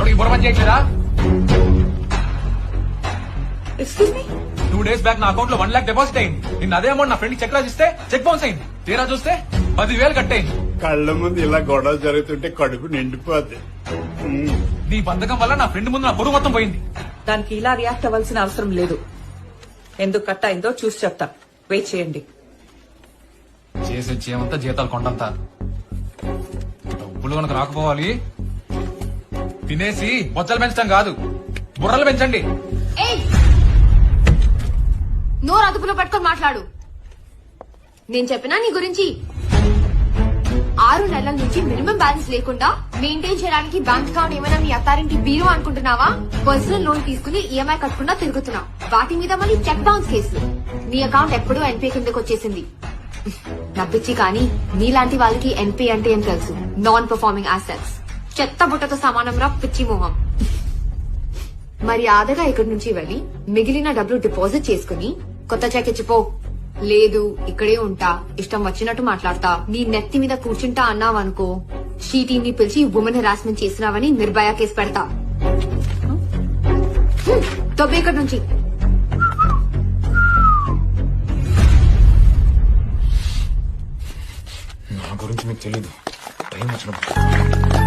అప్పుడు ఈ బుర్ర చేయట్లేదా? ఎక్స్క్యూజ్ మీ, 2 days బ్యాక్ నా అకౌంట్ లో 1 lakh డిపాజిట్ అయింది. నిన్న అదే అమౌంట్ నా ఫ్రెండ్ చెక్ రాసిస్తే చెక్ బౌన్స్ అయింది. తీరా చూస్తే 10,000 కట్టయింది. కళ్ళ ముందు ఇలా గొడవ జరుగుతుంటే కడుపు నిండిపోద్ది. నీ బంధకం వల్ల నా ఫ్రెండ్ ముందు నా బరువు మొత్తం పోయింది. దానికి ఇలా రియాక్ట్ అవ్వాల్సిన అవసరం లేదు. ఎందుకు కట్ అయిందో చూసి చెప్తా, వెయిట్ చేయండి. చేసే చేయమంతా జీతాలు కొండంత. డబ్బులు కనుక రాకపోవాలి. తినేసి బొచ్చలు పెంచడం కాదు, బుర్రలు పెంచండి. నోరు అదుపులో పట్టుకొని మాట్లాడు. నేను చెప్పినా నీ గురించి 6 నెలల నుంచి మినిమం బ్యాలెన్స్ లేకుండా మెయింటైన్ చేయడానికి బ్యాంక్ అకౌంట్ ఏమైనా మీ అత్తారింటి బీరో అనుకుంటున్నావా? పర్సనల్ లోన్ తీసుకుని ఈఎంఐ కట్టకుండా తిరుగుతున్నావు. వాటి మీద మళ్ళీ చెక్ బౌన్స్ కేసులు. నీ అకౌంట్ ఎప్పుడూ ఎన్పీ కిందకి వచ్చేసింది. నవ్విచ్చి కానీ నీలాంటి వాళ్ళకి ఎన్పీ అంటే ఏం తెలుసు? Non performing assets. చెత్త బుట్టతో సమానం రా పిచ్చి మొహం. మరి ఆదగా ఇక్కడి నుంచి వెళ్లి మిగిలిన డబ్బులు డిపాజిట్ చేసుకుని కొత్త చెక్ ఇచ్చిపో. లేదు ఇక్కడే ఉంటా, ఇష్టం వచ్చినట్టు మాట్లాడతా, నీ నెత్తి మీద కూర్చుంటా అన్నావనుకో, షీ టీమ్ ని పిలిచి ఉమెన్ హెరాస్మెంట్ చేసినావని నిర్భయ కేసు పెడతా. తొబ్బే ఇక్కడి నుంచి. నా గురించి మీకు తెలీదు. టైం వచ్చినప్పుడు